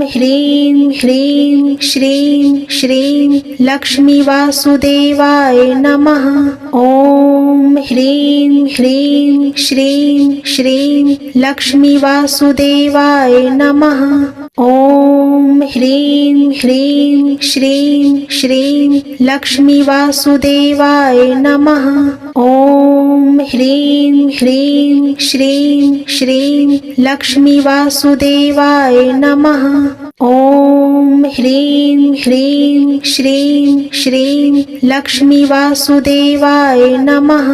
ह्रीं ह्रीं श्रीं श्रीं लक्ष्मी वासुदेवाय नमः। ॐ ह्रीं ह्रीं श्रीं श्रीं लक्ष्मी वासुदेवाय नमः। ॐ ह्रीं ह्रीं श्रीं श्रीं लक्ष्मी वासुदेवाय नमः। ॐ ह्रीं ह्रीं श्रीं श्रीं लक्ष्मी वासुदेवाय नमः। ॐ ह्रीं ह्रीं श्रीं श्रीं लक्ष्मी वासुदेवाय नमः।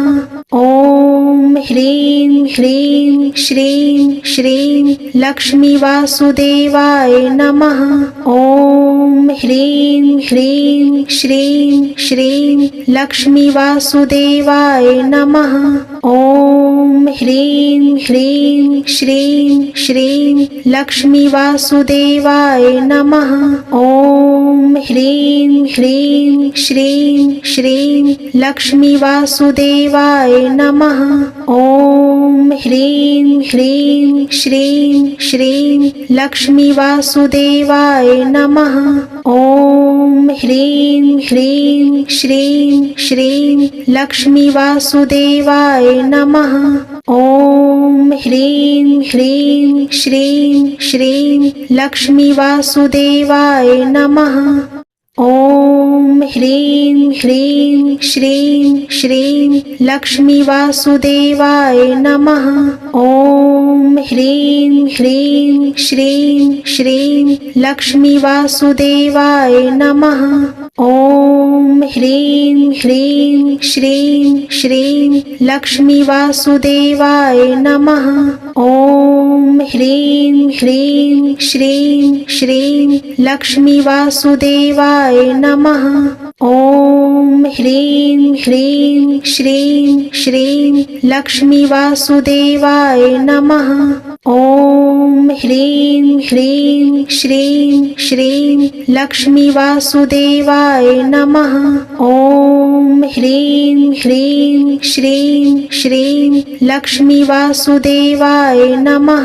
ॐ ह्रीं ह्रीं श्रीं श्रीं लक्ष्मी वासुदेवाय नमः। ॐ ह्रीं ह्रीं श्रीं श्रीं लक्ष्मी वासुदेवाय नमः। ॐ ह्रीं ह्रीं श्रीं श्रीं लक्ष्मी वासुदेवाय नमः। ॐ ह्रीं ह्रीं श्रीं श्रीं लक्ष्मी वासुदेवाय नमः। ॐ ह्रीं ह्रीं श्रीं श्रीं लक्ष्मी वासुदेवाय नमः। ॐ ह्रीं ह्रीं श्रीं श्रीं लक्ष्मी वासुदेवाय नमः। ॐ ह्रीं ह्रीं श्रीं श्रीं लक्ष्मी वासुदेवाय नमः। ॐ ह्रीं ह्रीं श्रीं श्रीं लक्ष्मी वासुदेवाय नमः। ॐ ह्रीं ह्रीं श्रीं श्रीं लक्ष्मी वासुदेवाय नमः। ॐ ह्रीं ह्रीं श्रीं श्रीं लक्ष्मी वासुदेवाय नमः। ॐ ह्रीं ह्रीं श्रीं श्रीं लक्ष्मी वासुदेवाय नमः। ॐ ह्रीं ह्रीं श्रीं श्रीं लक्ष्मी वासुदेवाय नमः। ॐ ह्रीं ह्रीं श्रीं श्रीं लक्ष्मी वासुदेवाय नमः। ॐ ह्रीं ह्रीं श्रीं श्रीं लक्ष्मी वासुदेवाय नमः।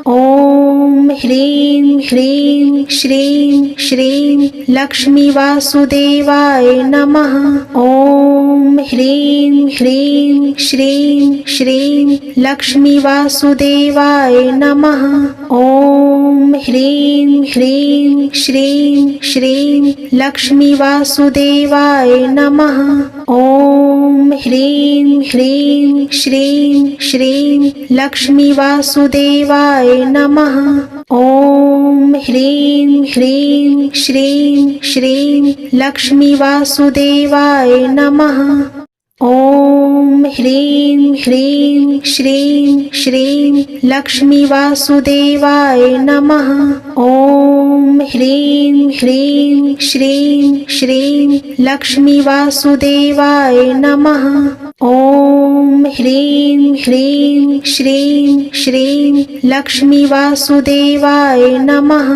ॐ ह्रीं ह्रीं श्रीं श्रीं लक्ष्मी वासुदेवाय नमः। ॐ ह्रीं ह्रीं श्रीं श्रीं लक्ष्मी वासुदेवाय नमः। ॐ ह्रीं ह्रीं श्रीं श्रीं लक्ष्मी वासुदेवाय नमः। ॐ ह्रीं ह्रीं श्रीं श्रीं लक्ष्मी वासुदेवाय नमः। ॐ ह्रीं ह्रीं श्रीं श्रीं लक्ष्मी वासुदेवाय नमः। ॐ ह्रीं ह्रीं श्रीं श्रीं लक्ष्मी वासुदेवाय नमः। ॐ ह्रीं ह्रीं श्रीं श्रीं लक्ष्मी वासुदेवाय नमः। ॐ ह्रीं ह्रीं श्रीं श्रीं लक्ष्मी वासुदेवाय नमः।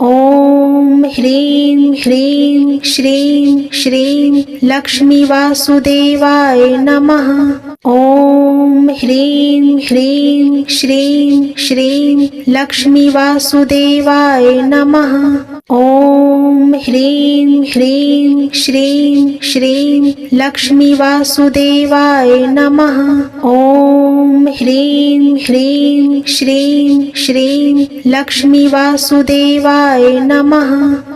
ॐ ह्रीं ह्रीं श्रीं श्रीं लक्ष्मी वासुदेवाय नमः। ॐ ह्रीं ह्रीं श्रीं श्रीं लक्ष्मी वासुदेवाय नमः। ॐ ह्रीं ह्रीं श्रीं श्रीं लक्ष्मी वासुदेवाय नमः। ॐ ह्रीं ह्रीं श्रीं श्रीं लक्ष्मी वासुदेवाय नमः।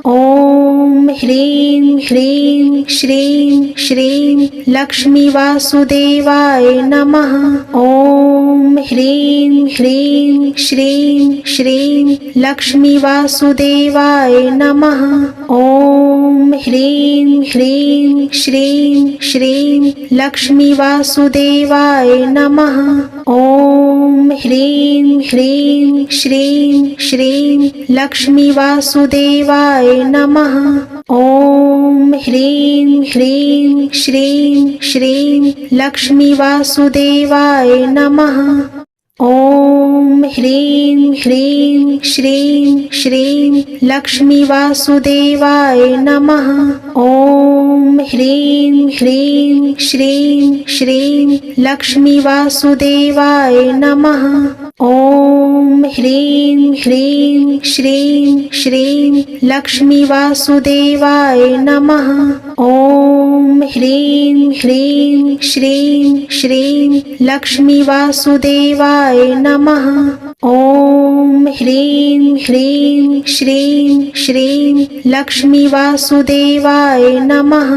ॐ ह्रीं ह्रीं श्रीं श्रीं लक्ष्मी वासुदेवाय नमः। ॐ ह्रीं ह्रीं श्रीं श्रीं लक्ष्मी वासुदेवाय नमः। ॐ ह्रीं ह्रीं श्रीं श्रीं लक्ष्मी वासुदेवाय नमः। ॐ ह्रीं ह्रीं श्रीं श्रीं लक्ष्मी वासुदेवाय नमः। ॐ ह्रीं ह्रीं श्रीं श्रीं लक्ष्मी वासुदेवाय नमः। ॐ ह्रीं ह्रीं श्रीं श्रीं लक्ष्मी वासुदेवाय नमः। ॐ ह्रीं ह्रीं श्रीं श्रीं लक्ष्मी वासुदेवाय नमः। ॐ ह्रीं ह्रीं श्रीं श्रीं लक्ष्मी वासुदेवाय नमः। ॐ ह्रीं ह्रीं श्रीं श्रीं लक्ष्मी वासुदेवाय नमः। ॐ ह्रीं ह्रीं श्रीं श्रीं लक्ष्मी वासुदेवाय नमः।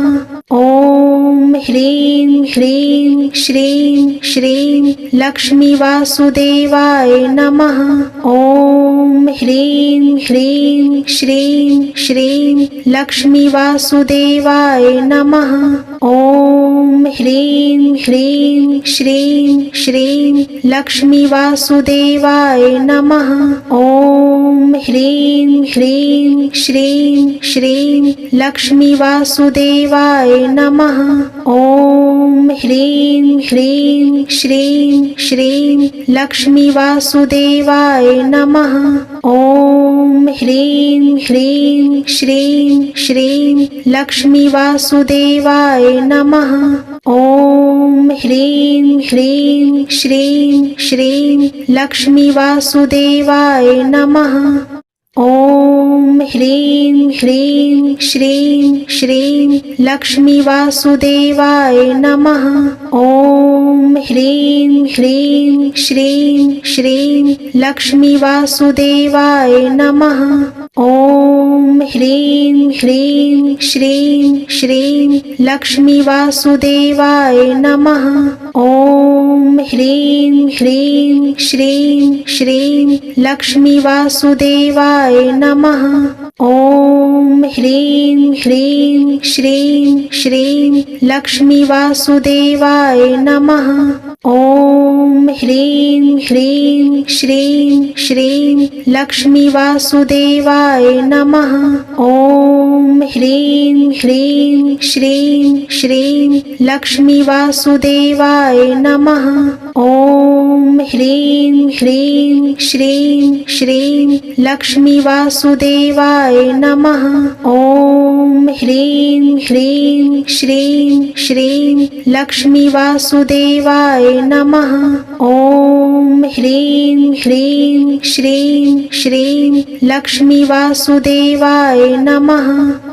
ॐ ह्रीं ह्रीं श्रीं श्रीं लक्ष्मी वासुदेवाय नमः। ॐ ह्रीं ह्रीं श्रीं श्रीं लक्ष्मी वासुदेवाय नमः। ॐ ह्रीं ह्रीं श्रीं श्रीं लक्ष्मी वासुदेवाय नमः। ॐ ह्रीं ह्रीं श्रीं श्रीं लक्ष्मी वासुदेवाय नमः। ॐ ह्रीं ह्रीं श्रीं श्रीं लक्ष्मी वासुदेवाय नमः। ॐ ह्रीं ह्रीं श्रीं श्रीं लक्ष्मी वासुदेवाय नमः। ॐ ह्रीं ह्रीं श्रीं श्रीं लक्ष्मी वासुदेवाय नमः। ॐ ह्रीं ह्रीं श्रीं श्रीं लक्ष्मी वासुदेवाय नमः। ॐ ह्रीं ह्रीं श्रीं श्रीं लक्ष्मी वासुदेवाय नमः। ॐ ह्रीं ह्रीं श्रीं श्रीं लक्ष्मी वासुदेवाय नमः। ॐ ह्रीं ह्रीं श्रीं श्रीं लक्ष्मी वासुदेवाय नमः। ॐ ह्रीं ह्रीं श्रीं श्रीं लक्ष्मी वासुदेवाय नमः। ॐ ह्रीं ह्रीं श्रीं श्रीं लक्ष्मी वासुदेवाय नमः। ॐ ह्रीं ह्रीं श्रीं श्रीं लक्ष्मी वासुदेवाय नमः। ॐ ह्रीं ह्रीं श्रीं श्रीं लक्ष्मी वासुदेवाय नमः। ॐ ह्रीं ह्रीं श्रीं श्रीं लक्ष्मी वासुदेवाय नमः। ॐ ह्रीं ह्रीं श्रीं श्रीं लक्ष्मी वासुदेवाय नमः।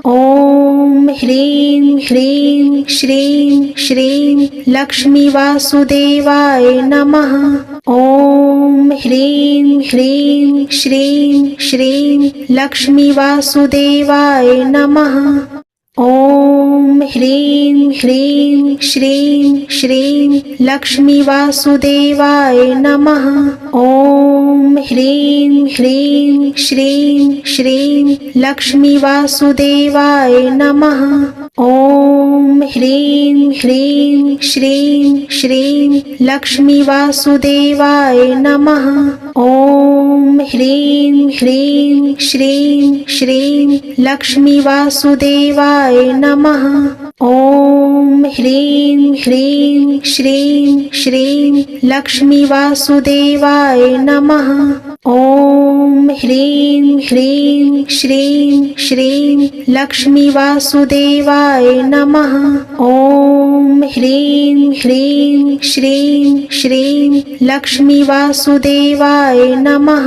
ॐ ह्रीं ह्रीं श्रीं श्रीं लक्ष्मी वासुदेवाय नमः। ॐ ह्रीं ह्रीं श्रीं श्रीं लक्ष्मी वासुदेवाय नमः। ॐ ह्रीं ह्रीं श्रीं श्रीं लक्ष्मी वासुदेवाय नमः। ॐ ह्रीं ह्रीं श्रीं श्रीं लक्ष्मी वासुदेवाय नमः। ॐ ह्रीं ह्रीं श्रीं श्रीं लक्ष्मी वासुदेवाय नमः। ॐ ह्रीं ह्रीं श्रीं श्रीं लक्ष्मी वासुदेवाय नमः। ॐ ह्रीं ह्रीं श्रीं श्रीं लक्ष्मी वासुदेवाय नमः। ॐ ह्रीं ह्रीं श्रीं श्रीं लक्ष्मी वासुदेवाय नमः। ॐ ह्रीं ह्रीं श्रीं श्रीं लक्ष्मी वासुदेवाय नमः।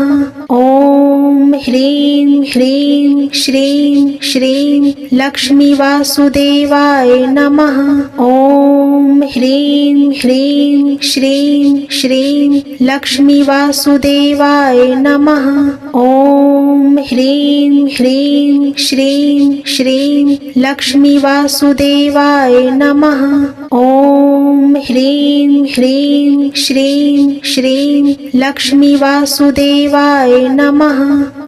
ॐ ह्रीं ह्रीं श्रीं श्रीं लक्ष्मी वासुदेवाय नमः। ॐ ह्रीं ह्रीं श्रीं श्रीं लक्ष्मी वासुदेवाय नमः। ॐ ह्रीं ह्रीं श्रीं श्रीं लक्ष्मी वासुदेवाय नमः। ॐ ह्रीं ह्रीं श्रीं श्रीं लक्ष्मी वासुदेवाय नमः।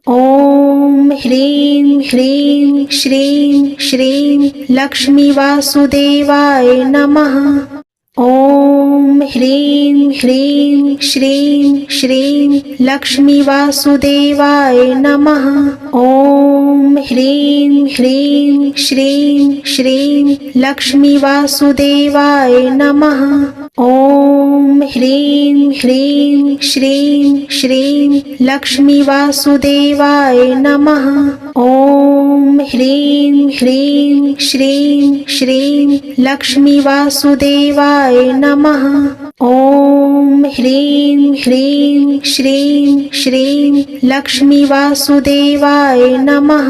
ॐ ह्रीं ह्रीं श्रीं श्रीं लक्ष्मी वासुदेवाय नमः। ॐ ह्रीं ह्रीं श्रीं श्रीं लक्ष्मी वासुदेवाय नमः। ॐ ह्रीं ह्रीं श्रीं श्रीं लक्ष्मी वासुदेवाय नमः। ॐ ह्रीं ह्रीं श्रीं श्रीं लक्ष्मी वासुदेवाय नमः। ॐ ह्रीं ह्रीं श्रीं श्रीं लक्ष्मी वासुदेवाय नमः। ॐ ह्रीं ह्रीं श्रीं श्रीं लक्ष्मी वासुदेवाय नमः।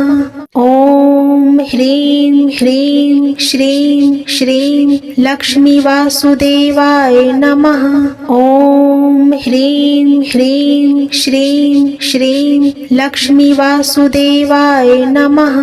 ॐ ह्रीं ह्रीं श्रीं श्रीं लक्ष्मी वासुदेवाय नमः। ॐ ह्रीं ह्रीं श्रीं श्रीं लक्ष्मी वासुदेवाय नमः।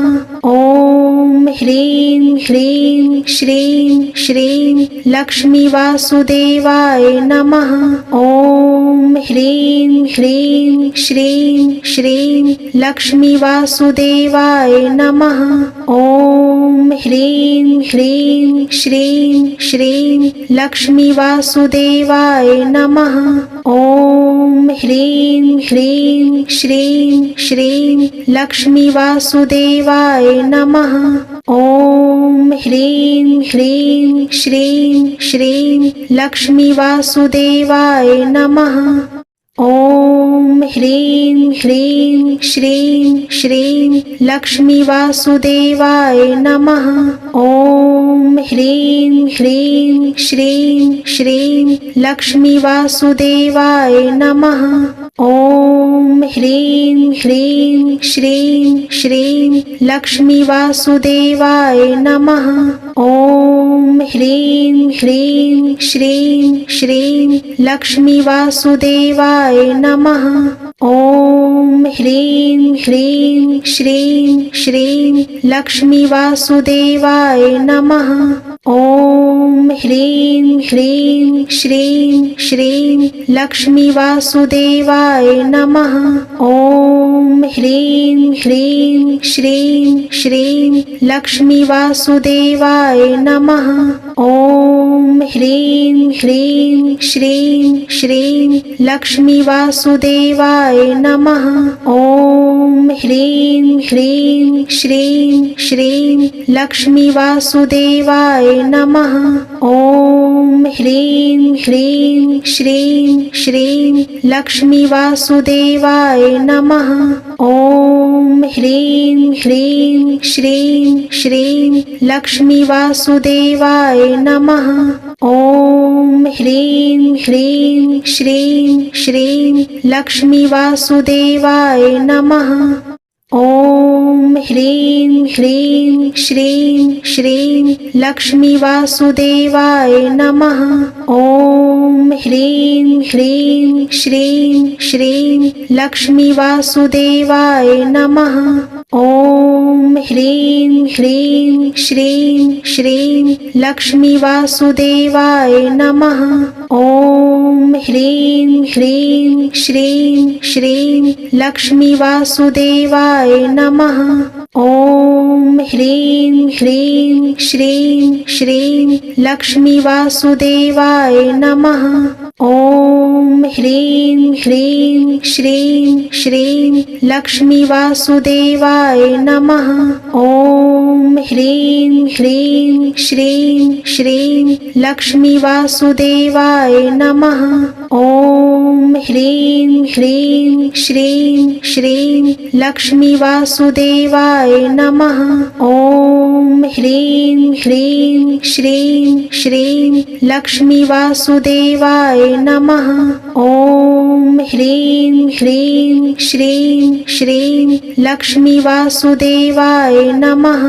ॐ ह्रीं ह्रीं श्रीं श्रीं लक्ष्मी वासुदेवाय नमः। ॐ ह्रीं ह्रीं श्रीं श्रीं लक्ष्मी वासुदेवाय नमः। ॐ ह्रीं ह्रीं श्रीं श्रीं लक्ष्मी वासुदेवाय नमः। ॐ ह्रीं ह्रीं श्रीं श्रीं लक्ष्मी वासुदेवाय नमः। ॐ ह्रीं ह्रीं श्रीं श्रीं लक्ष्मी वासुदेवाय नमः। ॐ ह्रीं ह्रीं श्रीं श्रीं लक्ष्मी वासुदेवाय नमः। ॐ ह्रीं ह्रीं श्रीं श्रीं लक्ष्मी वासुदेवाय नमः। ॐ ह्रीं ह्रीं श्रीं श्रीं लक्ष्मी वासुदेवाय नमः। ॐ ह्रीं ह्रीं श्रीं श्रीं लक्ष्मी वासुदेवाय नमः। ॐ ह्रीं ह्रीं श्रीं श्रीं लक्ष्मी वासुदेवाय नमः। ॐ ह्रीं ह्रीं श्रीं श्रीं लक्ष्मी वासुदेवाय नमः। ॐ ह्रीं ह्रीं श्रीं श्रीं लक्ष्मी वासुदेवाय नमः। ॐ ह्रीं ह्रीं श्रीं श्रीं लक्ष्मी वासुदेवाय नमः। ॐ ह्रीं ह्रीं श्रीं श्रीं लक्ष्मी वासुदेवाय नमः। ॐ ह्रीं ह्रीं श्रीं श्रीं लक्ष्मी वासुदेवाय नमः। ॐ ह्रीं ह्रीं श्रीं श्रीं लक्ष्मी वासुदेवाय नमः। ॐ ह्रीं ह्रीं श्रीं श्रीं लक्ष्मी वासुदेवाय नमः। ॐ ह्रीं ह्रीं श्रीं श्रीं लक्ष्मी वासुदेवाय नमः। ॐ ह्रीं ह्रीं श्रीं श्रीं लक्ष्मी वासुदेवाय नमः। ॐ ह्रीं ह्रीं श्रीं श्रीं लक्ष्मी वासुदेवाय नमः। ॐ ह्रीं ह्रीं श्रीं श्रीं लक्ष्मी वासुदेवाय नमः। ॐ ह्रीं ह्रीं श्रीं श्रीं लक्ष्मी वासुदेवाय नमः। ॐ ह्रीं ह्रीं श्रीं श्रीं लक्ष्मी वासुदेवाय नमः। ॐ ह्रीं ह्रीं श्रीं श्रीं लक्ष्मी वासुदेवाय नमः। ॐ ह्रीं ह्रीं श्रीं श्रीं लक्ष्मी वासुदेवाय नमः। ॐ ह्रीं ह्रीं श्रीं श्रीं लक्ष्मी वासुदेवाय नमः। ॐ ह्रीं ह्रीं श्रीं श्रीं लक्ष्मी वासुदेवाय नमः।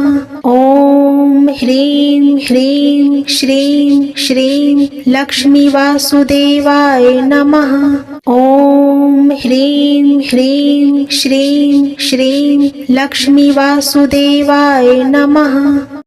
ॐ ह्रीं ह्रीं श्रीं श्रीं लक्ष्मी वासुदेवाय नमः। ॐ ह्रीं ह्रीं श्रीं श्रीं लक्ष्मी वासुदेवाय नमः।